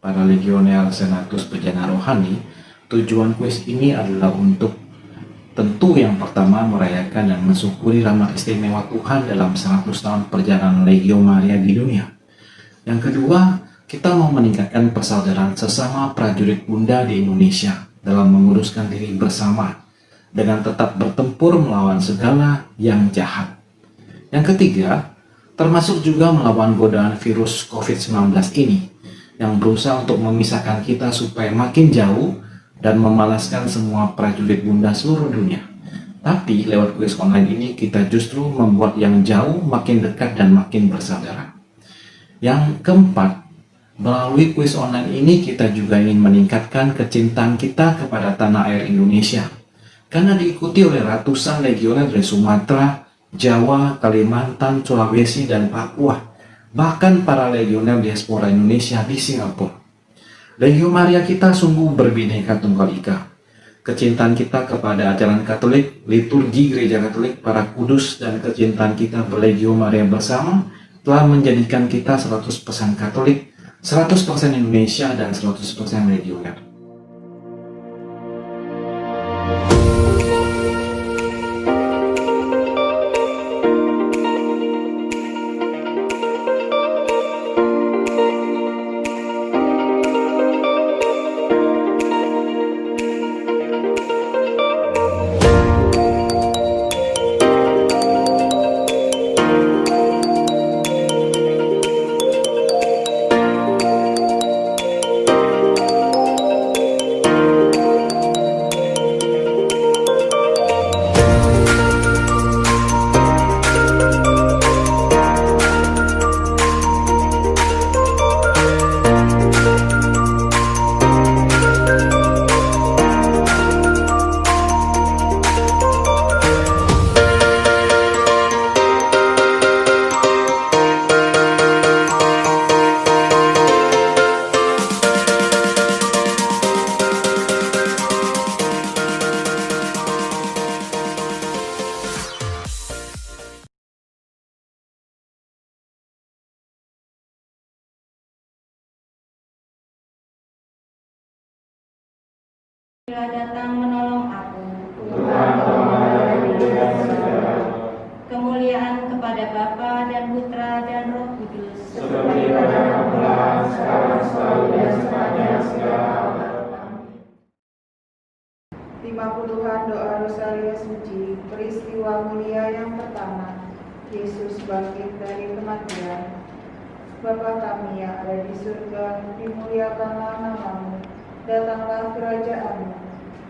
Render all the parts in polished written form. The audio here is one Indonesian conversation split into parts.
para legioner Senatus Pejana Rohani, tujuan kuis ini adalah untuk tentu yang pertama merayakan dan mensyukuri rahmat istimewa Tuhan dalam 100 tahun perjalanan Legio Maria di dunia. Yang kedua, kita mau meningkatkan persaudaraan sesama prajurit Bunda di Indonesia dalam menguruskan diri bersama dengan tetap bertempur melawan segala yang jahat. Yang ketiga, termasuk juga melawan godaan virus COVID-19 ini yang berusaha untuk memisahkan kita supaya makin jauh dan memalaskan semua prajurit Bunda seluruh dunia. Tapi lewat kuis online ini kita justru membuat yang jauh makin dekat dan makin bersaudara. Yang keempat, melalui kuis online ini kita juga ingin meningkatkan kecintaan kita kepada tanah air Indonesia karena diikuti oleh ratusan legioner dari Sumatera, Jawa, Kalimantan, Sulawesi, dan Papua, bahkan para legioner diaspora Indonesia di Singapura. Legio Maria kita sungguh berbineka tunggal ika. Kecintaan kita kepada ajaran Katolik, liturgi Gereja Katolik, para kudus, dan kecintaan kita berlegio Maria bersama telah menjadikan kita 100% Katolik, 100% Indonesia, dan 100% legioner. Bila datang menolong aku, Tuhan tolonglah dari dunia segala. kemuliaan kepada Bapa dan Putra dan Roh Kudus, Seperti pada permulaan, sekarang, selalu, dan sepanjang segala abad. 50-an doa Rosario Suci, peristiwa mulia yang pertama, Yesus bangkit dari kematian. Bapa kami yang ada di surga, dimuliakanlah namamu. Datanglah kerajaanmu,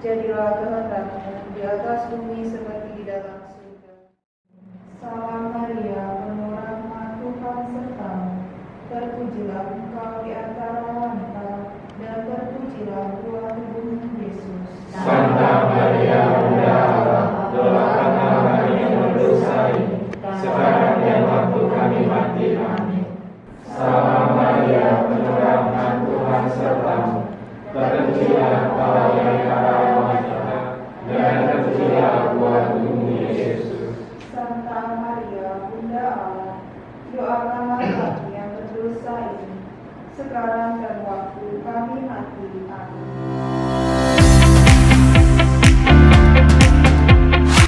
jadilah kehendakmu di atas bumi seperti di dalam surga. Salam Maria, penuh rahmat, Tuhan sertamu. Terpujilah engkau di antara wanita, dan terpujilah buah tubuhmu Yesus. Santa Maria, Bunda Allah, doakanlah kami yang berdosa ini, sekarang dan waktu kami mati. Amin. Salam Maria, penuh rahmat, Tuhan sertamu. Terpujilah engkau di antara wanita, dan terpujilah buah tubuhmu Yesus. Santa Maria, Bunda Allah, doakanlah kami yang berdosa ini, sekarang dan waktu kami mati. Amin.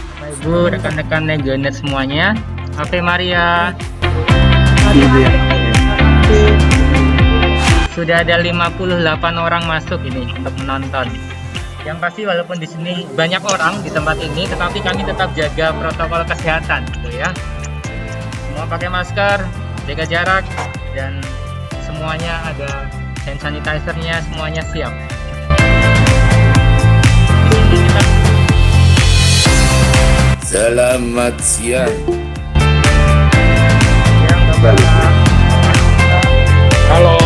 Bapak Ibu, rekan-rekan legioner semuanya, Ave Maria. Sudah ada 58 orang masuk ini untuk menonton. Yang pasti walaupun di sini banyak orang di tempat ini, tetapi kami tetap jaga protokol kesehatan, gitu ya. Semua pakai masker, jaga jarak, dan semuanya ada hand sanitizer-nya, semuanya siap. Di sini kita Selamat siang. yang Bapak. Halo.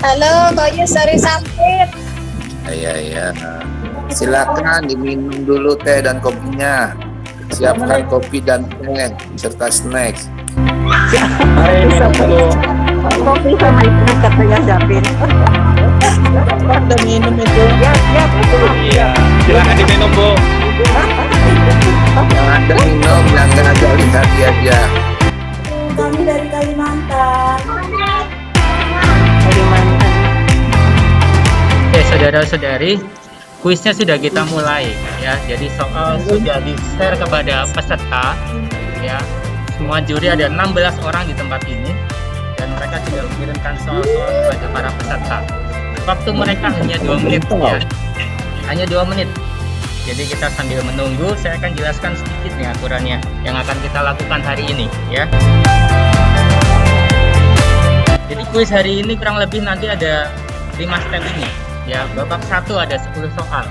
Halo, Koyo Sari Sampit. Ya. Silakan diminum dulu teh dan kopinya. Siapkan kopi dan teh serta snack. Kopi sama itu katanya Sampit. Udah minum itu. Ya, betul. Iya, silakan diminum, Bu. Yang ada minum, yang nggak ada lihat aja. saudara-saudari, kuisnya sudah kita mulai ya. Jadi soal sudah di-share kepada peserta ya. Semua juri ada 16 orang di tempat ini dan mereka sudah mengirimkan soal-soal kepada para peserta. Waktu mereka hanya 2 menit ya. Hanya 2 menit. Jadi kita sambil menunggu, saya akan jelaskan sedikit nih aturannya yang akan kita lakukan hari ini ya. Jadi kuis hari ini kurang lebih nanti ada 5 step ini ya. Babak 1 ada 10 soal.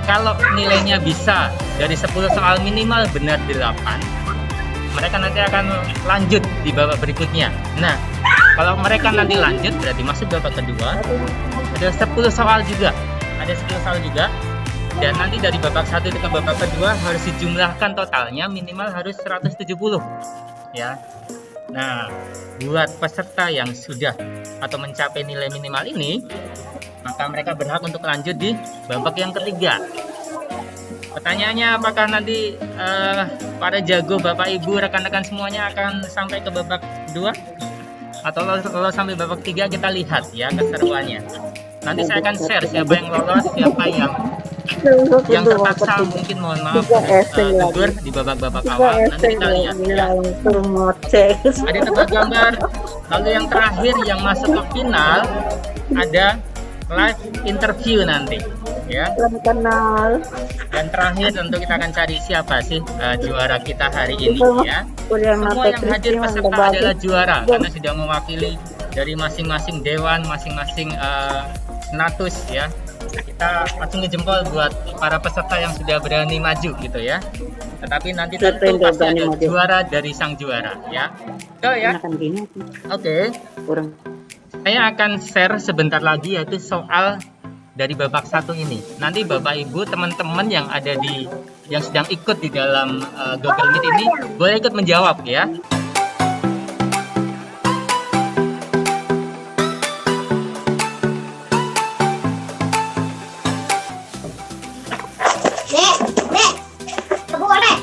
Kalau nilainya bisa dari 10 soal minimal benar 8, mereka nanti akan lanjut di babak berikutnya. Nah, kalau mereka nanti lanjut berarti masuk babak kedua. Ada 10 soal juga. Ada 10 soal juga. Dan nanti dari babak 1 ke babak kedua harus dijumlahkan totalnya minimal harus 170 ya. Nah, buat peserta yang sudah atau mencapai nilai minimal ini, maka mereka berhak untuk lanjut di babak yang ketiga. Pertanyaannya, apakah nanti para jago Bapak Ibu rekan-rekan semuanya akan sampai ke babak 2 atau kalau sampai babak 3, kita lihat ya keseruannya. Nanti saya akan share siapa yang lolos, siapa yang terpaksa mungkin mohon maaf gugur di babak-babak awal. Nanti kita lihat ya. Ada tebak gambar. Lalu yang terakhir yang masuk ke final ada live interview nanti ya. Kenal. Dan terakhir tentu kita akan cari siapa sih juara kita hari ini ya. Semua yang hadir peserta adalah juara karena sudah mewakili dari masing-masing dewan, masing-masing status ya. Kita acungi jempol buat para peserta yang sudah berani maju gitu ya. Tetapi nanti tentu pasti ada juara dari sang juara ya. Betul ya? Oke. Saya akan share sebentar lagi yaitu soal dari babak 1 ini. Nanti Bapak Ibu teman-teman yang ada yang sedang ikut di dalam Google Meet ini boleh ikut menjawab ya.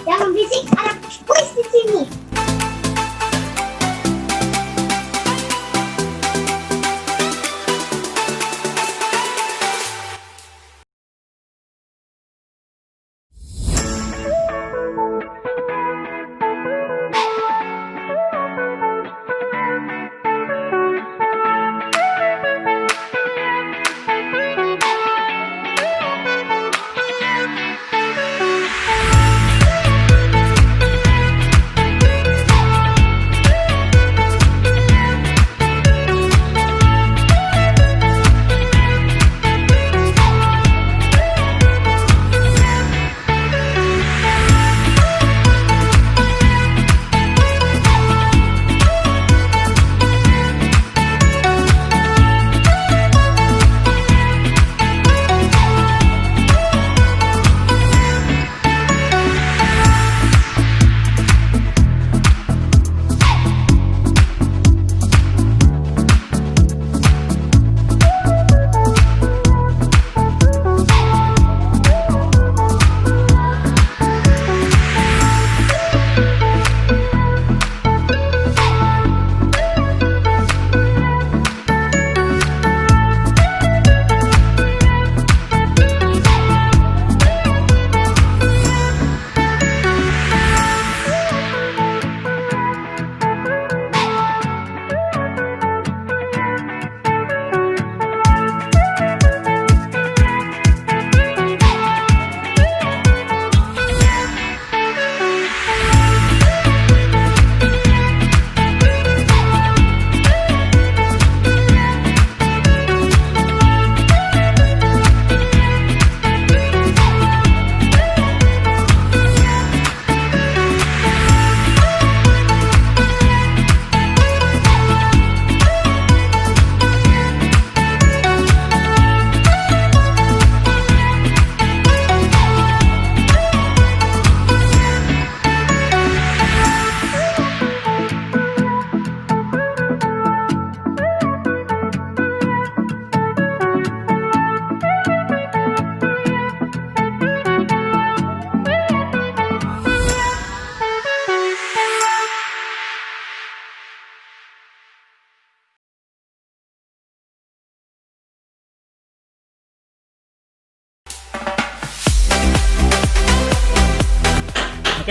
Jangan berisik, ada kuis di sini.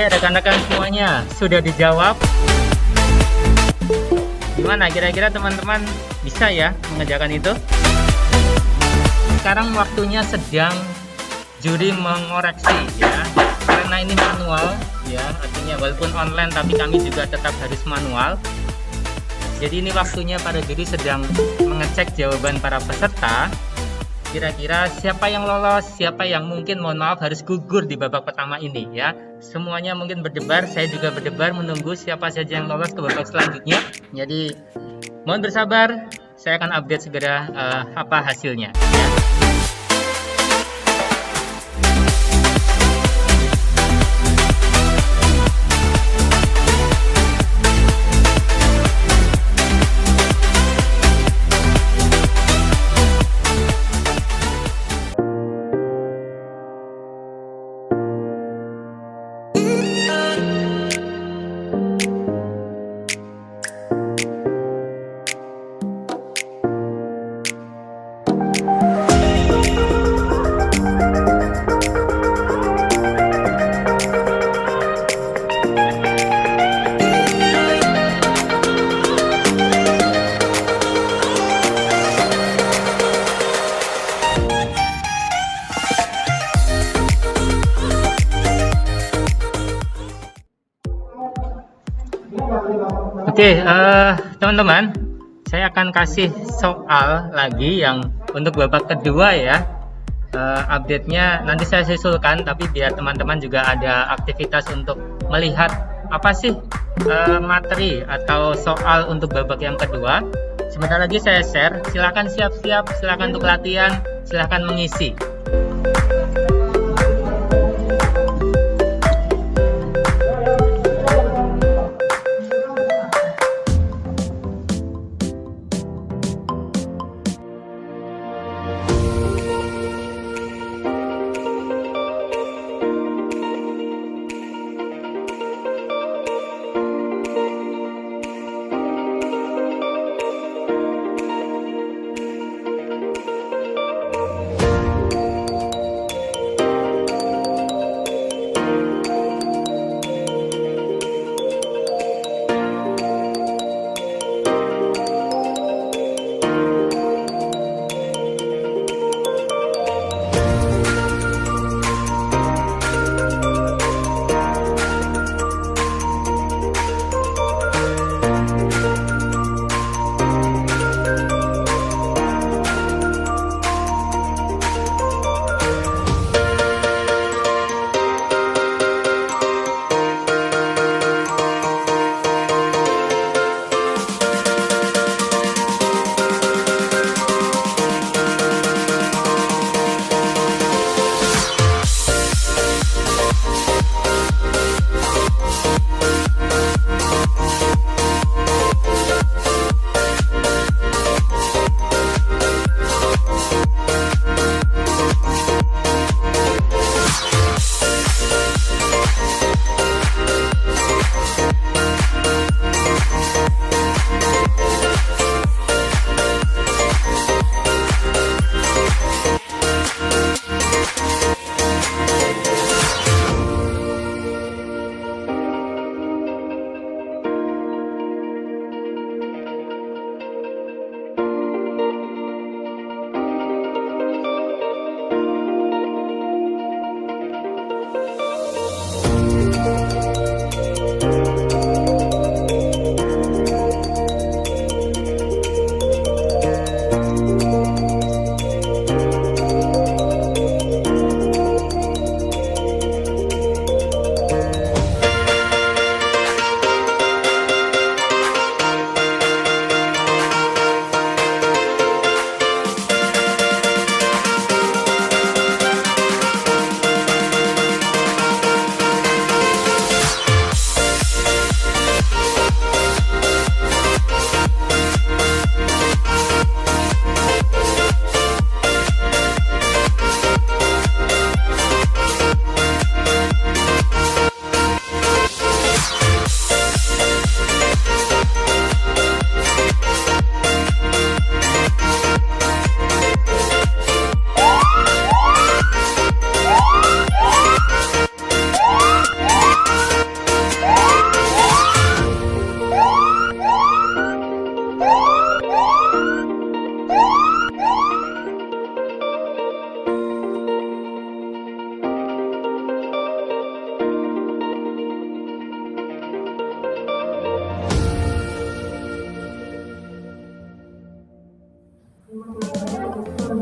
Oke, rekan-rekan semuanya, sudah dijawab. Gimana kira-kira teman-teman bisa ya mengerjakan itu? Sekarang waktunya sedang juri mengoreksi ya. Karena ini manual ya, artinya walaupun online tapi kami juga tetap harus manual. Jadi ini waktunya para juri sedang mengecek jawaban para peserta. Kira-kira siapa yang lolos, siapa yang mungkin mohon maaf harus gugur di babak pertama ini ya. Semuanya mungkin berdebar, saya juga berdebar menunggu siapa saja yang lolos ke babak selanjutnya. Jadi mohon bersabar, saya akan update segera apa hasilnya ya. Oke, teman-teman, saya akan kasih soal lagi yang untuk babak kedua ya. Update-nya nanti saya susulkan, tapi biar teman-teman juga ada aktivitas untuk melihat apa sih materi atau soal untuk babak yang kedua. Sebentar lagi saya share, silakan siap-siap, silakan untuk latihan, silakan mengisi.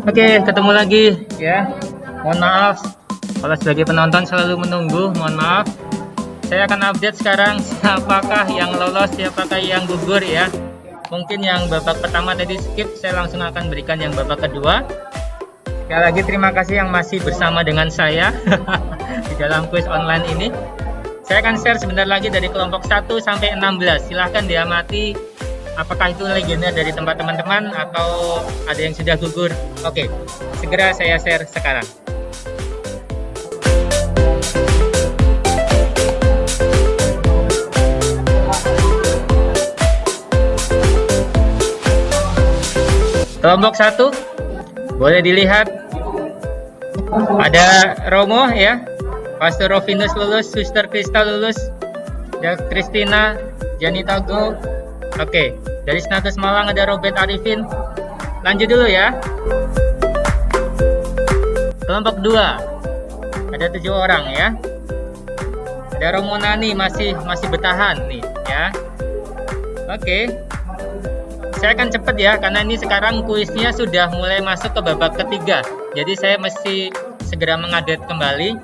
Oke, ketemu lagi ya. Mohon maaf kalau sebagai penonton selalu menunggu, mohon maaf. Saya akan update sekarang siapakah yang lolos, siapakah yang gugur ya. Mungkin yang babak pertama tadi skip, saya langsung akan berikan yang babak kedua. Sekali lagi terima kasih yang masih bersama dengan saya di dalam kuis online ini. Saya akan share sebentar lagi dari kelompok 1 sampai 16. Silahkan diamati apakah itu legenda dari tempat teman-teman atau ada yang sudah gugur. Oke, segera saya share sekarang. Kelompok 1 boleh dilihat ada Romo ya, Pastor Rovinus lulus, Suster Krista lulus, dan Christina, Janita Go. Oke, dari Snatus Malang ada Robert Arifin. Lanjut dulu ya. Kelompok 2 ada 7 orang ya. Ada Romo Nani masih bertahan nih ya. Oke. Saya akan cepet ya, karena ini sekarang kuisnya sudah mulai masuk ke babak ketiga. Jadi saya mesti segera mengupdate kembali.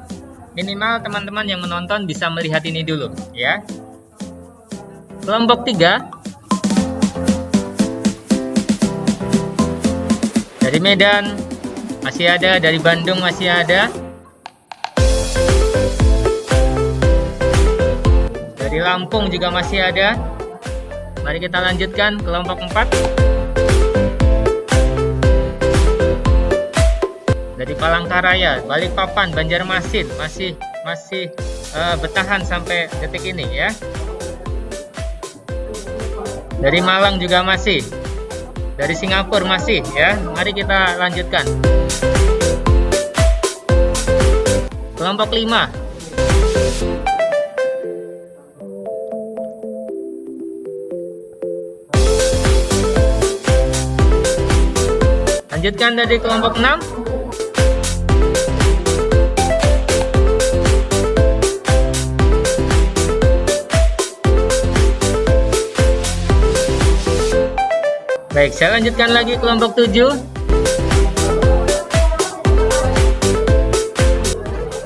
Minimal teman-teman yang menonton bisa melihat ini dulu ya. Kelompok 3 dari Medan masih ada, dari Bandung masih ada, dari Lampung juga masih ada. Mari kita lanjutkan kelompok 4. Dari Palangkaraya, Balikpapan, Banjarmasin masih bertahan sampai detik ini ya. Dari Malang juga masih. Dari Singapura masih ya. Mari kita lanjutkan. Kelompok 5. Lanjutkan dari kelompok 6. Baik, saya lanjutkan lagi kelompok 7.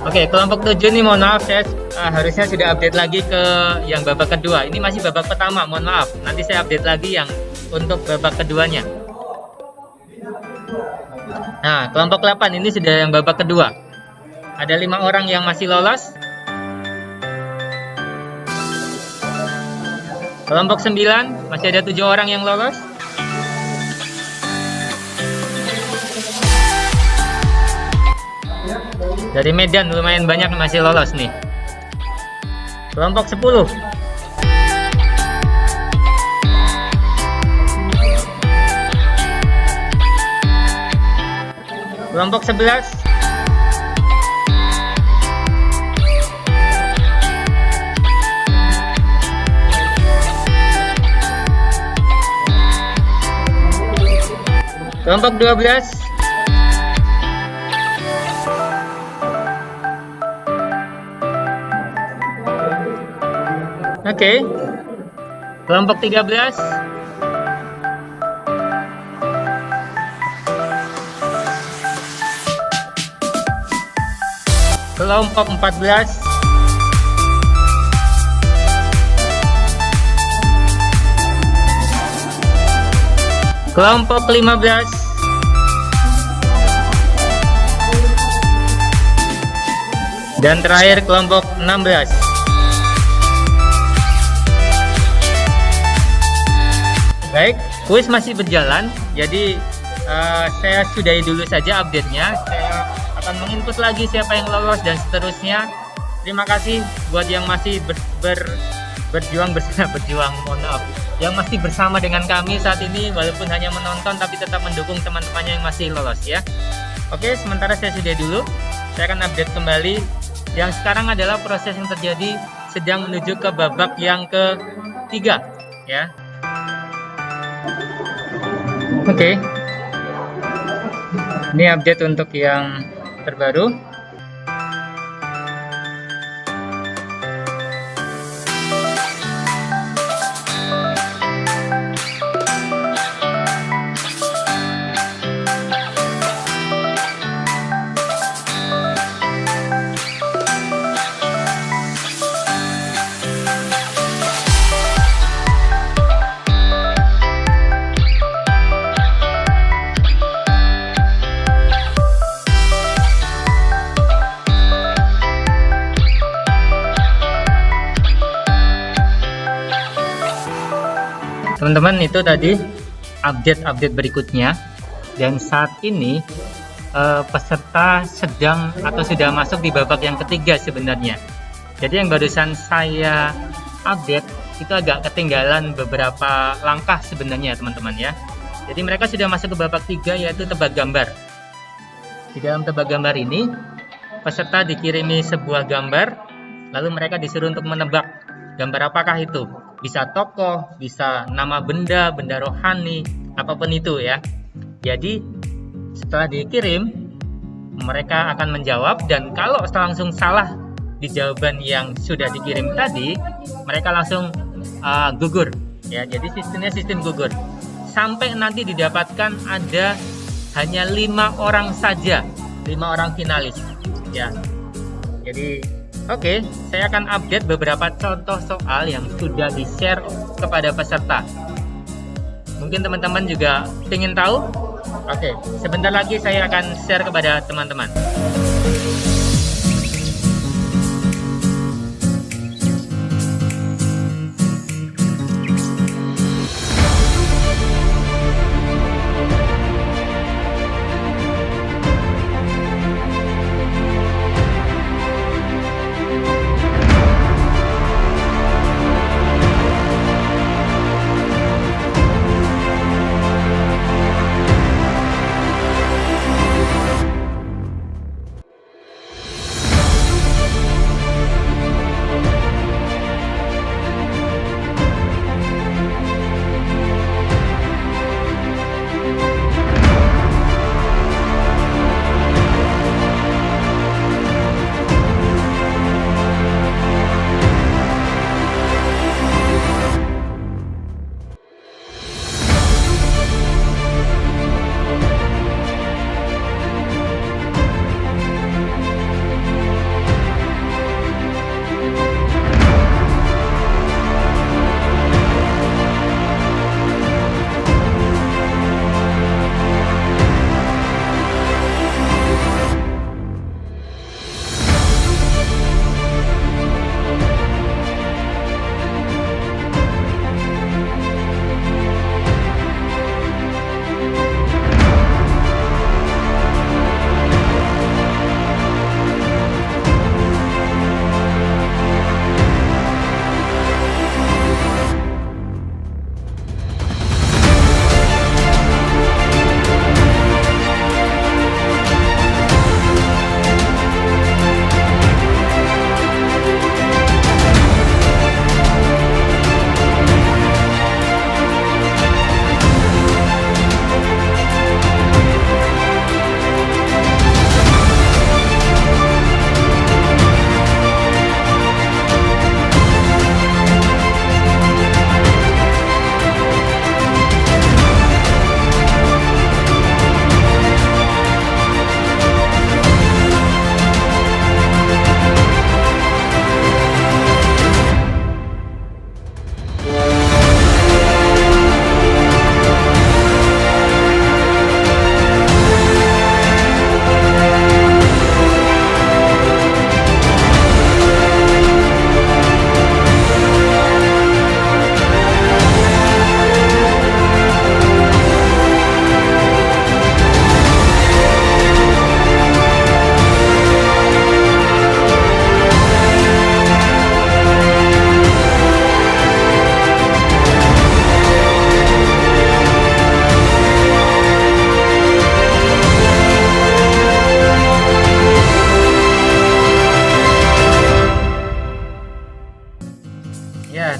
Oke, kelompok 7 ini mohon maaf, saya harusnya sudah update lagi ke yang babak kedua. Ini masih babak pertama, mohon maaf. Nanti saya update lagi yang untuk babak keduanya. Nah, kelompok 8 ini sudah yang babak kedua. Ada 5 orang yang masih lolos. Kelompok 9 masih ada 7 orang yang lolos. Dari Medan lumayan banyak masih lolos nih. Kelompok 10. Kelompok 11. Kelompok 12. Oke. Kelompok 13. Kelompok 14. Kelompok 15. Dan terakhir kelompok 16. Baik, kuis masih berjalan, jadi saya sudahi dulu saja update-nya. Saya akan menginput lagi siapa yang lolos dan seterusnya. Terima kasih buat yang masih berjuang mohon maaf, yang masih bersama dengan kami saat ini, walaupun hanya menonton tapi tetap mendukung teman-temannya yang masih lolos ya. Oke, sementara saya sudahi dulu. Saya akan update kembali. Yang sekarang adalah proses yang terjadi sedang menuju ke babak yang ketiga ya. Oke. Ini update untuk yang terbaru. teman-teman, itu tadi update berikutnya. Dan saat ini peserta sedang atau sudah masuk di babak yang ketiga sebenarnya. Jadi yang barusan saya update itu agak ketinggalan beberapa langkah sebenarnya teman-teman ya. Jadi mereka sudah masuk ke babak 3, yaitu tebak gambar. Di dalam tebak gambar ini peserta dikirimi sebuah gambar, lalu mereka disuruh untuk menebak gambar apakah itu. Bisa tokoh, bisa nama benda, benda rohani, apapun itu ya. Jadi setelah dikirim, mereka akan menjawab, dan kalau langsung salah di jawaban yang sudah dikirim tadi, mereka langsung gugur ya. Jadi sistemnya sistem gugur sampai nanti didapatkan ada hanya 5 orang saja, 5 orang finalis ya. Jadi oke, saya akan update beberapa contoh soal yang sudah di-share kepada peserta. Mungkin teman-teman juga ingin tahu. Oke, sebentar lagi saya akan share kepada teman-teman.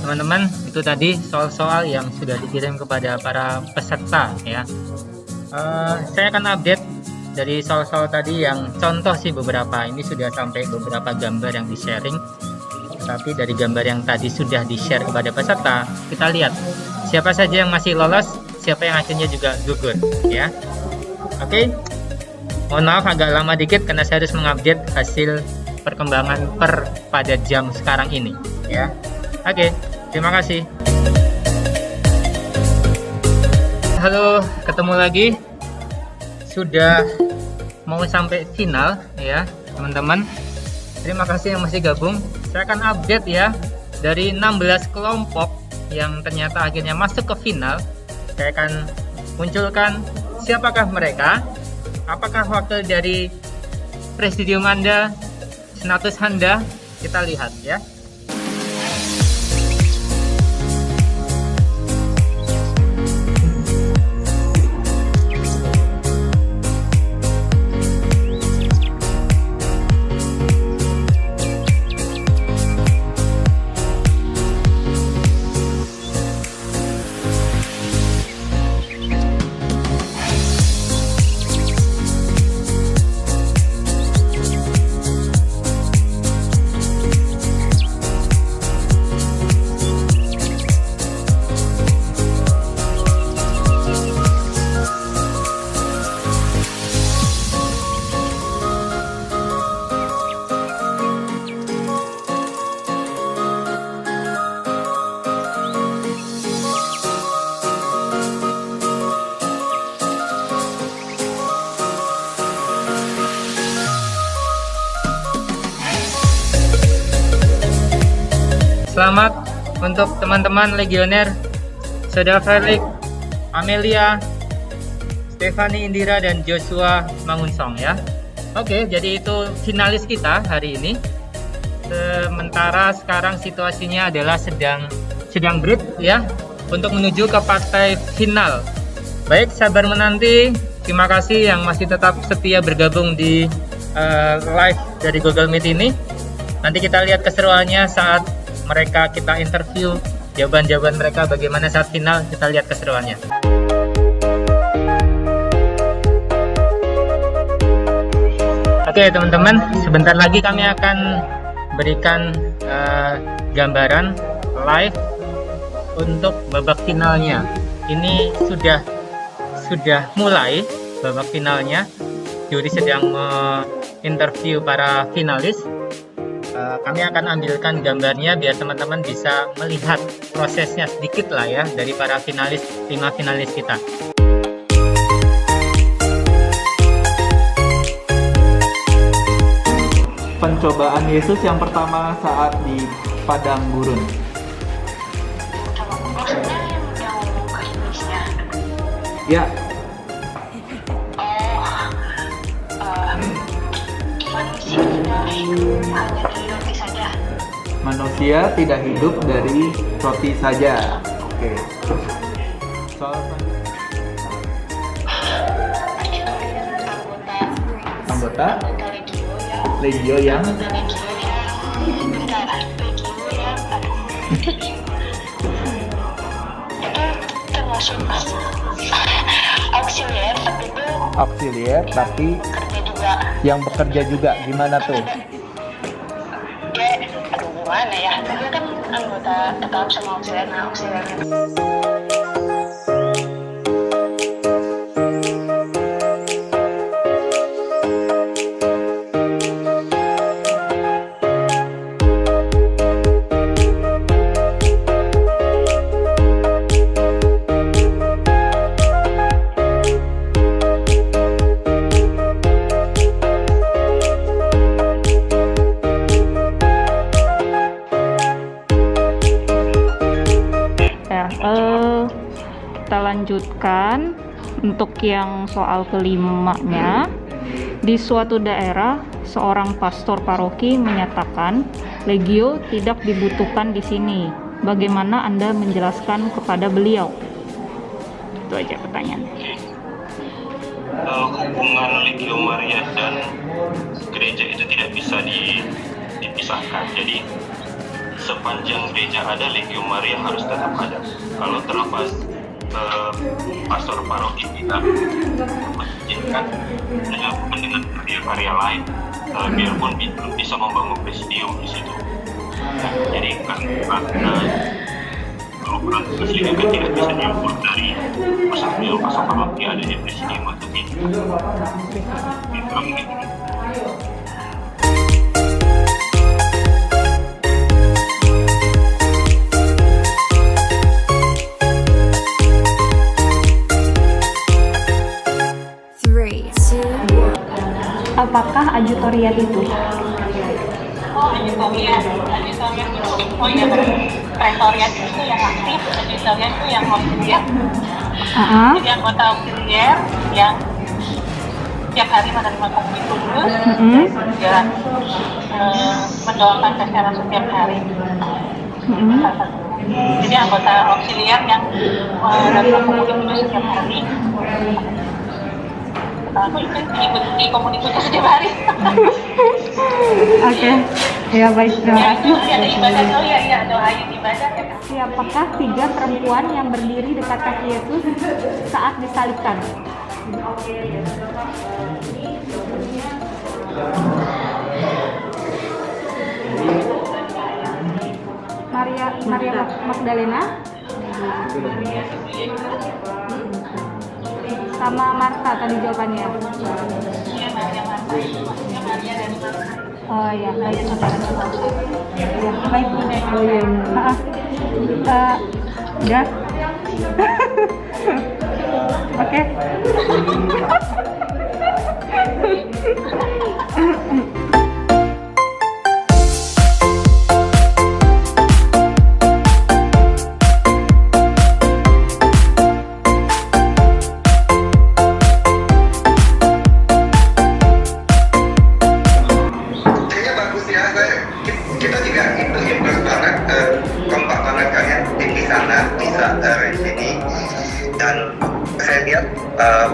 teman-teman, itu tadi soal-soal yang sudah dikirim kepada para peserta ya. Saya akan update dari soal-soal tadi yang contoh sih beberapa. Ini sudah sampai beberapa gambar yang di-sharing. Tapi dari gambar yang tadi sudah di-share kepada peserta, kita lihat siapa saja yang masih lolos, siapa yang akhirnya juga gugur ya. Oke. Mohon maaf agak lama dikit karena saya harus mengupdate hasil perkembangan pada jam sekarang ini ya. Oke, terima kasih. Halo, ketemu lagi. Sudah mau sampai final ya, teman-teman. Terima kasih yang masih gabung. Saya akan update ya, dari 16 kelompok yang ternyata akhirnya masuk ke final, saya akan munculkan siapakah mereka, apakah wakil dari presidium Anda, senatus Anda, kita lihat ya. Selamat untuk teman-teman legioner, Saudara Felix, Amelia, Stefani Indira, dan Joshua Mangunsong ya. Oke, jadi itu finalis kita hari ini. Sementara sekarang situasinya adalah sedang break ya, untuk menuju ke partai final. Baik, sabar menanti. Terima kasih yang masih tetap setia bergabung di live dari Google Meet ini. Nanti kita lihat keseruannya saat mereka kita interview, jawaban-jawaban mereka bagaimana saat final, kita lihat keseruannya. Oke teman-teman, sebentar lagi kami akan berikan gambaran live untuk babak finalnya. Ini sudah mulai babak finalnya. Juri sedang menginterview para finalis. Kami akan ambilkan gambarnya biar teman-teman bisa melihat prosesnya sedikit lah ya dari para finalis, 5 finalis kita. Pencobaan Yesus yang pertama saat di padang gurun. Maksudnya yang ke Indonesia? Ya, Manusia tidak hidup hanya dari roti saja. manusia tidak hidup dari roti saja. Oke. Soal anggota legio yang termasuk auxiliar auxiliar tapi tapi kerja juga. yang bekerja juga gimana tuh? Aduh gimana ya, dia kan anggota tetap sama auxiliar. Nah auxiliar kita lanjutkan untuk yang soal kelimanya. Di suatu daerah, seorang pastor paroki menyatakan legio tidak dibutuhkan di sini. Bagaimana Anda menjelaskan kepada beliau? Itu aja pertanyaan. Hubungan Legio Maria dan gereja itu tidak bisa dipisahkan. Jadi sepanjang gereja ada, Legio Maria harus tetap ada. Kalau terlepas pastor paroki kita mengizinkan dengan karya-karya lain, biarpun belum bisa membangun presidium di situ. Jadi karena program presidium kan tidak bisa diukur dari pastor paroki ada di presidium atau tidak. Gitu. Apakah ajutoriat itu? Oh, Agitarian itu, oh iya, Pretorian itu yang aktif, Agitarian itu yang auxiliar. Jadi anggota auxiliar yang tiap hari menerima komunitas dan mendoakan secara setiap hari. Jadi anggota auxiliar yang menerima komunitas setiap hari. Aku ikuti komunitas setiap hari. Oke, ya baik, terima kasih. Ada ibadah, oh ya, doain ibadah ya. Siapakah 3 perempuan yang berdiri dekat kaki Yesus saat disalibkan? Maria Magdalena sama Marta tadi jawabannya. Oh ya, baik saudara. Ya, baik. Oh iya. Ya. Oke.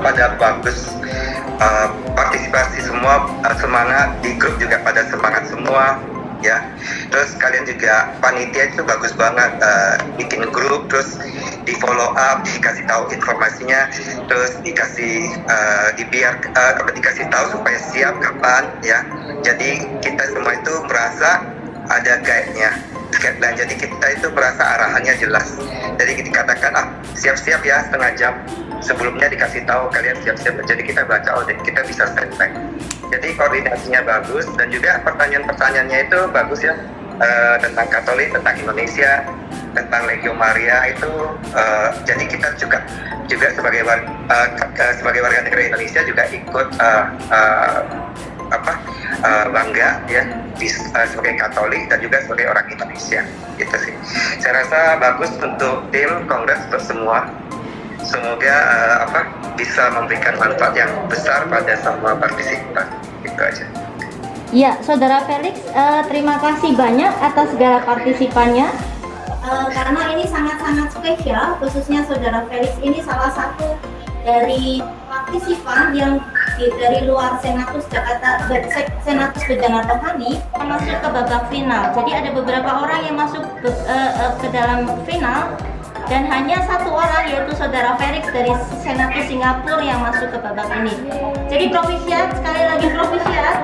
Pada bagus, partisipasi semua, semangat di grup juga pada semangat semua ya. Terus kalian juga panitia itu bagus banget, bikin grup, terus di follow up, dikasih tahu informasinya, terus dikasih dikasih tahu supaya siap kapan ya. Jadi kita semua itu merasa ada guide-nya, guideline. Jadi kita itu merasa arahannya jelas. Jadi dikatakan siap-siap ya, setengah jam sebelumnya dikasih tahu kalian siap-siap. Jadi kita baca, kita bisa standby. Jadi koordinasinya bagus dan juga pertanyaan-pertanyaannya itu bagus ya, tentang Katolik, tentang Indonesia, tentang Legio Maria itu. Jadi kita juga sebagai warga negara Indonesia juga ikut bangga ya sebagai Katolik dan juga sebagai orang Indonesia. Gitu sih. Saya rasa bagus untuk tim kongres, untuk semua. Semoga bisa memberikan manfaat yang besar pada semua partisipan. Itu aja. Ya, Saudara Felix, terima kasih banyak atas segala partisipannya. Karena ini sangat-sangat spesial, khususnya Saudara Felix ini salah satu dari partisipan yang dari luar Senatus Jakarta, Senatus Bejana Rohani masuk ke babak final. Jadi ada beberapa orang yang masuk ke dalam final. Dan hanya 1 orang, yaitu Saudara Felix dari Senatus Singapura yang masuk ke babak ini. Jadi Provisiat, sekali lagi Provisiat,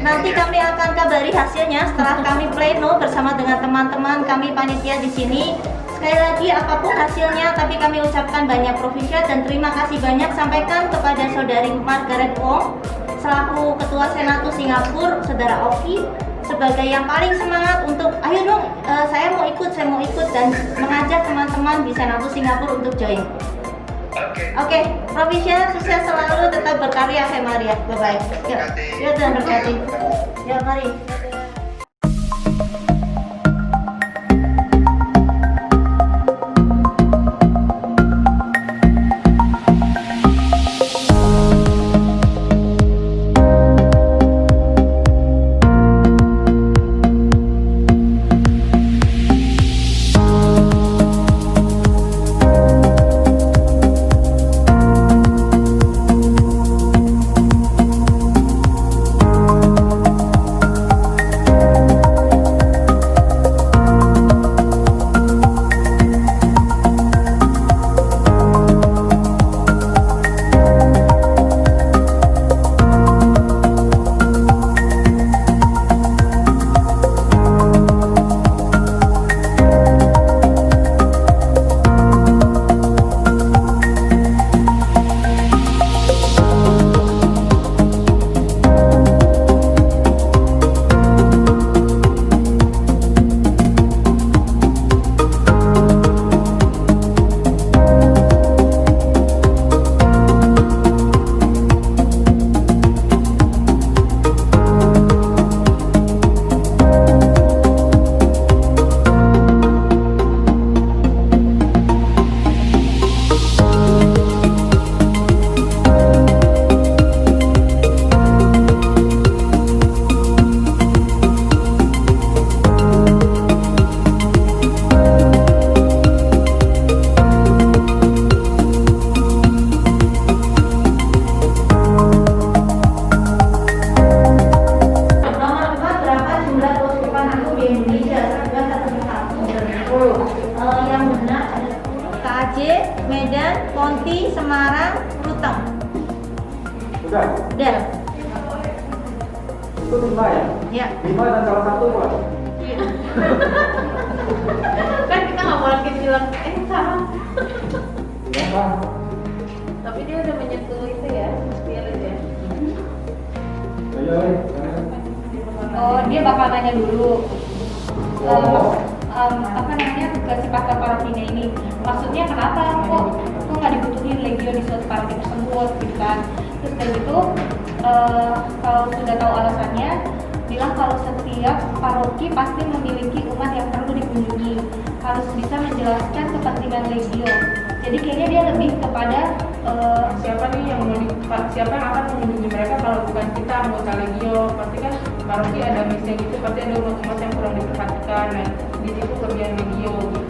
nanti kami akan kabari hasilnya setelah kami pleno bersama dengan teman-teman kami panitia di sini. Sekali lagi apapun hasilnya, tapi kami ucapkan banyak Provisiat dan terima kasih banyak. Sampaikan kepada Saudari Margaret Wong selaku Ketua Senatus Singapura, Saudara Oki, sebagai yang paling semangat untuk ayo dong, saya mau ikut dan mengajak teman-teman di Senatus Singapura untuk join. Oke, Provisiat, sukses selalu, tetap berkarya, Maria. Bye-bye. Ya, Tuhan berkati. Ya, mari. Sudah? Udah. Itu 5 ya? Ya. 5 dan salah satu Pak. Kan kita nggak boleh bilang salah. Iya Pak. Tapi dia udah menyentuh itu ya, spirit ya. Ayo, Oh, dia bakal nanya dulu. Apa namanya, ke si pastor parokinya ini. Maksudnya kenapa kok nggak dibutuhin legio di suatu paroki tersebut gitu kan. Terus dari itu kalau sudah tahu alasannya, bilang kalau setiap paroki pasti memiliki umat yang perlu dikunjungi, harus bisa menjelaskan kepentingan legio. Jadi kayaknya dia lebih kepada Siapa yang akan mengunjungi mereka kalau bukan kita anggota legio? Pasti kan paroki ada misi gitu, pasti ada umat-umat yang kurang diperhatikan. Nah, di situ kerjaan legio gitu.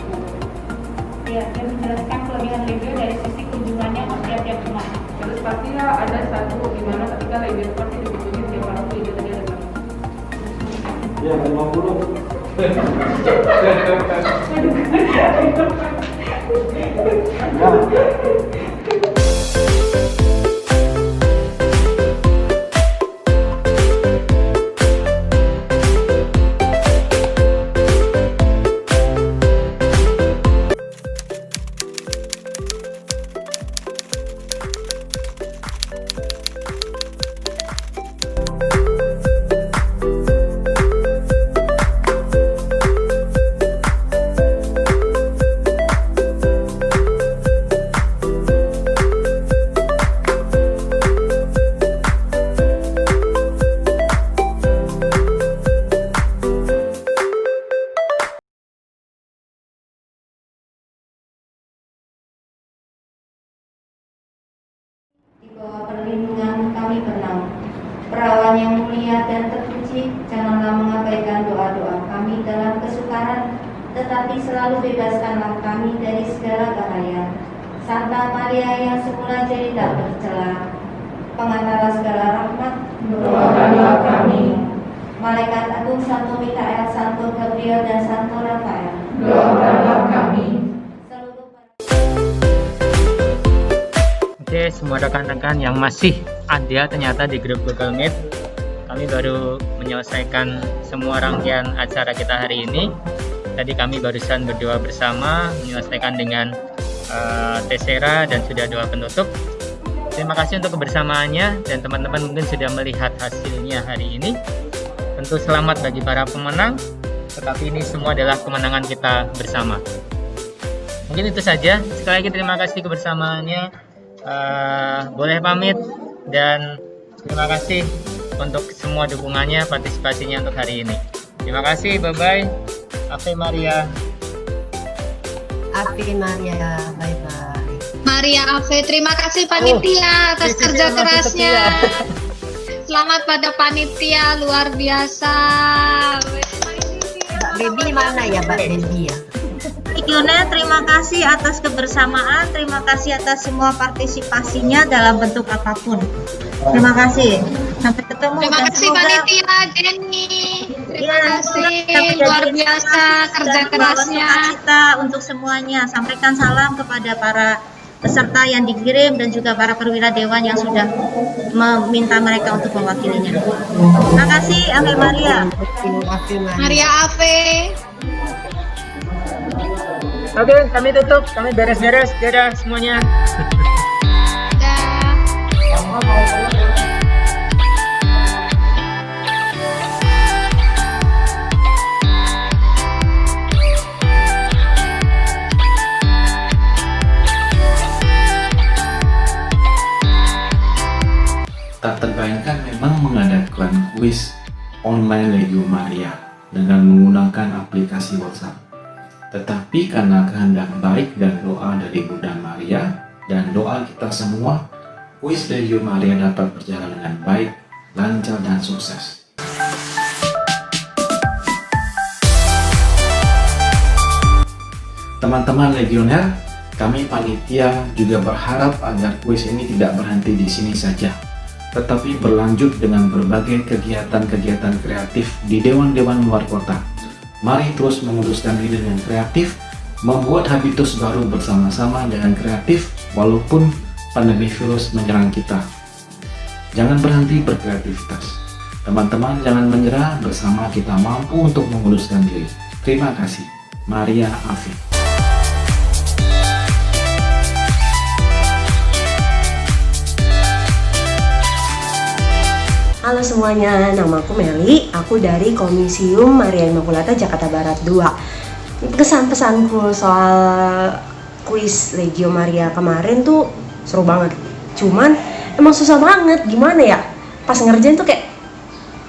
ya, dia menjelaskan kelebihan legio dari sisi kunjungannya ke tiap-tiap umat. Terus pastilah ada satu di mana ketika legio pasti dikunjungi tiap paroki gitu tadi ada. Ya, 50. Di bawah perlindungan kami berenang. Perawan yang mulia dan terpuji, janganlah mengabaikan doa-doa kami dalam kesukaran, tetapi selalu bebaskanlah kami dari segala bahaya. Santa Maria yang semula jadi tak bercela, pengantara segala rahmat, doakanlah kami. Malaikat Agung Santo Mikael, Santo Gabriel, dan Santo Rafael, Doakanlah kami. Oke, semua rekan-rekan yang masih ada ternyata di grup Google Meet, kami baru menyelesaikan semua rangkaian acara kita hari ini. Tadi kami barusan berdoa bersama, menyelesaikan dengan Tesera dan sudah doa penutup. Terima kasih untuk kebersamaannya, dan teman-teman mungkin sudah melihat hasilnya hari ini. Tentu selamat bagi para pemenang, tetapi ini semua adalah kemenangan kita bersama. Mungkin itu saja. Sekali lagi terima kasih kebersamaannya. Boleh pamit, dan terima kasih untuk semua dukungannya, partisipasinya untuk hari ini. Terima kasih, bye-bye. Ave Maria. Ave Maria, bye-bye. Maria Ave, terima kasih panitia atas kerja kerasnya. Selamat pada panitia, luar biasa. Mbak Baby mana ya, Mbak Baby ya? Legioner, terima kasih atas kebersamaan, terima kasih atas semua partisipasinya dalam bentuk apapun. Terima kasih. Sampai ketemu. Terima dan kasih semoga panitia Jenny. Terima kasih, sampai luar jadi biasa kerja dan kerasnya. kita untuk semuanya. Sampaikan salam kepada para peserta yang dikirim dan juga para perwira dewan yang sudah meminta mereka untuk mewakilinya. Terima kasih, Ave Maria. Maria Ave. Oke, kami tutup, kami beres-beres, dadah semuanya. Tak terbayangkan memang mengadakan kuis online Legio Maria dengan menggunakan aplikasi WhatsApp. Tetapi karena kehendak baik dan doa dari Bunda Maria dan doa kita semua, kuis Legio Maria dapat berjalan dengan baik, lancar, dan sukses. Teman-teman Legioner, kami panitia juga berharap agar kuis ini tidak berhenti di sini saja, tetapi berlanjut dengan berbagai kegiatan-kegiatan kreatif di dewan-dewan luar kota. Mari terus menguduskan diri dengan kreatif, membuat habitus baru bersama-sama dengan kreatif walaupun pandemi virus menyerang kita. Jangan berhenti berkreativitas. Teman-teman jangan menyerah, bersama kita mampu untuk memuluskan diri. Terima kasih. Maria Afif. Halo semuanya, nama aku Meli, aku dari Komisium Maria Immaculata Jakarta Barat 2. Kesan-pesanku soal kuis Legio Maria kemarin tuh seru banget. Cuman emang susah banget, gimana ya? Pas ngerjain tuh kayak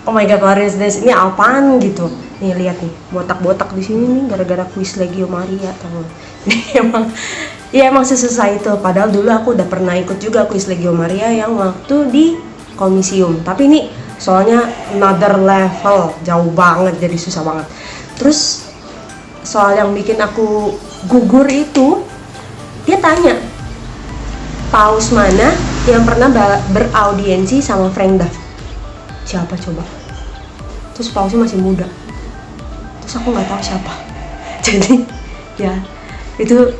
oh my god, what is this? Ini apaan gitu. Nih lihat nih, botak-botak di sini nih gara-gara kuis Legio Maria, tahu. Emang sesusah itu. Padahal dulu aku udah pernah ikut juga kuis Legio Maria yang waktu di Komisium. Tapi ini soalnya another level, jauh banget, jadi susah banget. Terus soal yang bikin aku gugur itu, dia tanya paus mana yang pernah beraudiensi sama Frank Duff. Siapa coba? Terus pausnya masih muda. Terus aku nggak tahu siapa. Jadi ya itu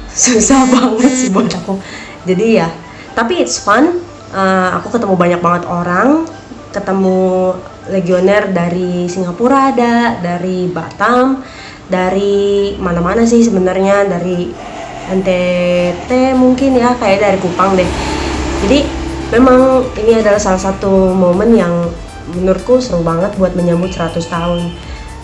susah banget sih buat aku. Jadi ya, tapi it's fun. Aku ketemu banyak banget orang, ketemu legioner dari Singapura ada, dari Batam, dari mana-mana sih sebenarnya, dari NTT mungkin ya, kayak dari Kupang deh. Jadi memang ini adalah salah satu momen yang menurutku seru banget buat menyambut 100 tahun.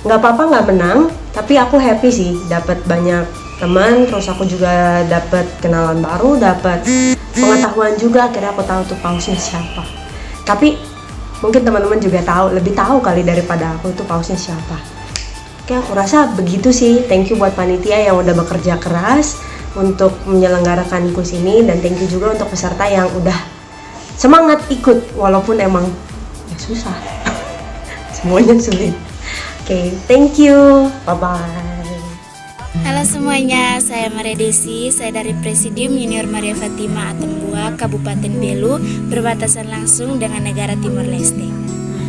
Nggak apa-apa nggak menang, tapi aku happy sih dapat banyak teman, terus aku juga dapat kenalan baru, dapat pengetahuan juga, akhirnya aku tahu tuh pausnya siapa. Tapi mungkin teman-teman juga lebih tahu kali daripada aku itu pausnya siapa. Oke, aku rasa begitu sih. Thank you buat panitia yang udah bekerja keras untuk menyelenggarakan kuis ini, dan thank you juga untuk peserta yang udah semangat ikut walaupun emang ya susah. Semuanya sulit. Oke, thank you. Bye-bye. Halo semuanya, saya Maria Desi, saya dari Presidium Junior Maria Fatima Atambua, Kabupaten Belu, berbatasan langsung dengan negara Timor Leste.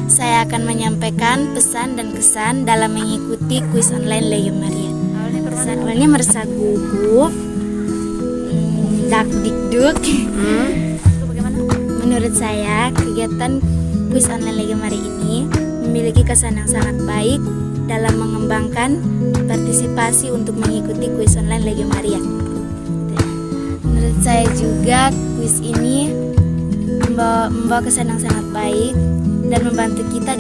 Saya akan menyampaikan pesan dan kesan dalam mengikuti kuis online Legio Maria. Awalnya merasa gugup, dakdikduk. Menurut saya, kegiatan kuis online Legio Maria ini memiliki kesan yang sangat baik dalam mengembangkan partisipasi untuk mengikuti kuis online Legio Maria. Menurut saya juga kuis ini membawa kesan yang sangat baik dan membantu kita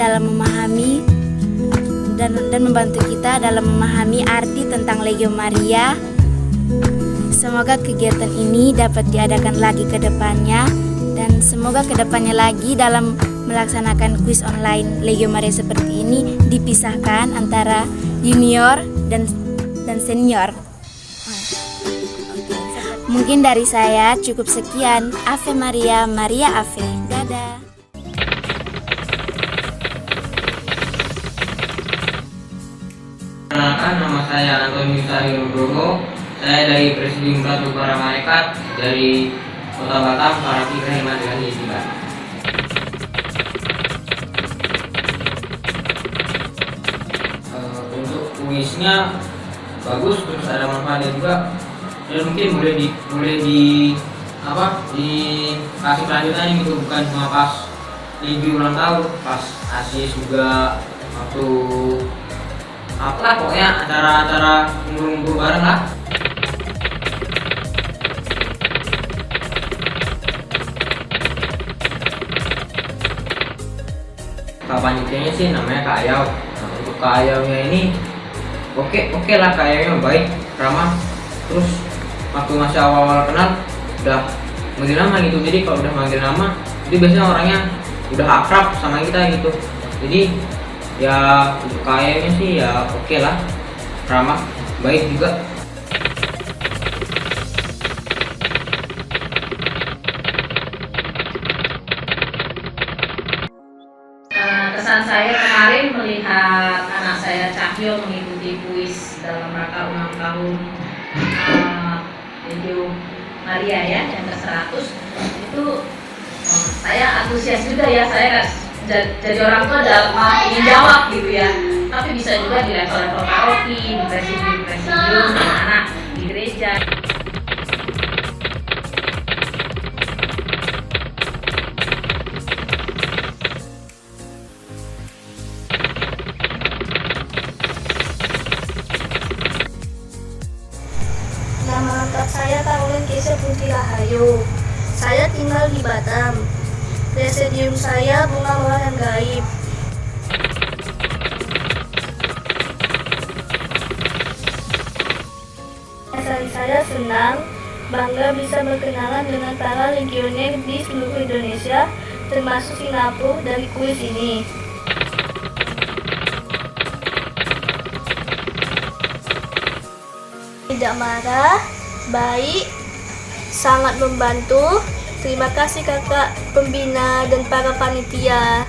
dalam memahami arti tentang Legio Maria. Semoga kegiatan ini dapat diadakan lagi ke depannya, dan semoga ke depannya lagi dalam melaksanakan kuis online Legio Maria seperti ini dipisahkan antara junior dan senior. Mungkin dari saya cukup sekian. Ave Maria, Maria Ave. Dadah. Perkenalkan, nama saya Antoni Nugroho. Saya dari Presidium Ratu Para Malaikat dari Kota Batam, Parapi Ibrahim Adriani juga. Untuk kuisnya bagus, terus ada manfaatnya juga, dan mungkin boleh dikasih kelanjutannya gitu, bukan cuma pas Legio ulang tahun, pas ASIS juga, waktu apalah pokoknya acara-acara ngumpul-ngumpul bareng lah. Panitianya sih namanya Kak Ayau. Nah, untuk Kak Ayaunya ini oke lah, Kak Ayaunya baik, ramah. Terus waktu masih awal-awal kenal udah manggil nama gitu. Jadi kalau udah manggil nama, itu biasanya orangnya udah akrab sama kita gitu. Jadi ya untuk Kak Ayaunya sih ya oke lah, ramah, baik juga. Kesan saya kemarin melihat anak saya Cahyo mengikuti kuis dalam rangka ulang tahun Legio Maria ya yang ke-100, itu saya antusias juga ya. Saya jadi orang tua ingin jawab gitu ya, tapi bisa juga di level-level paroki, di presidium anak di gereja. Rahayu. Saya tinggal di Batam. Residium saya bunga mawar yang gaib. Saya senang, bangga bisa berkenalan dengan para legioner di seluruh Indonesia, termasuk Singapura dari kuis ini. Tidak marah, baik, sangat membantu. Terima kasih kakak pembina dan para panitia.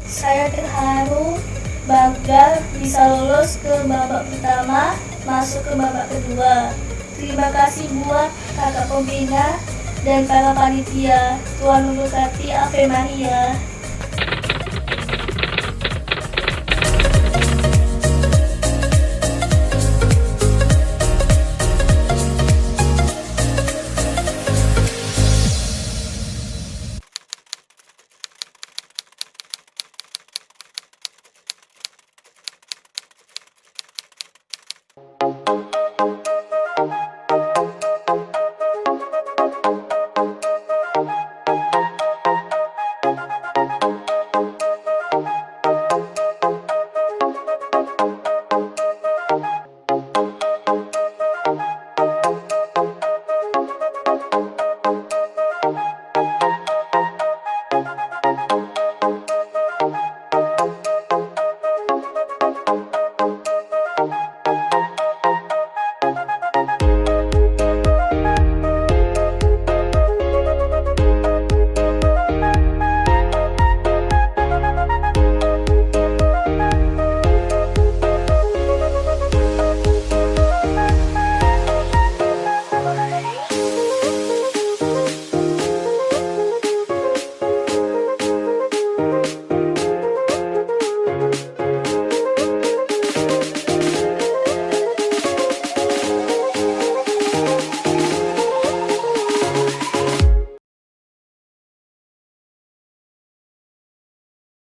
Saya terharu, bangga bisa lolos ke babak pertama, masuk ke babak kedua. Terima kasih buat kakak pembina dan para panitia. Tuhan memberkati. Ave Maria.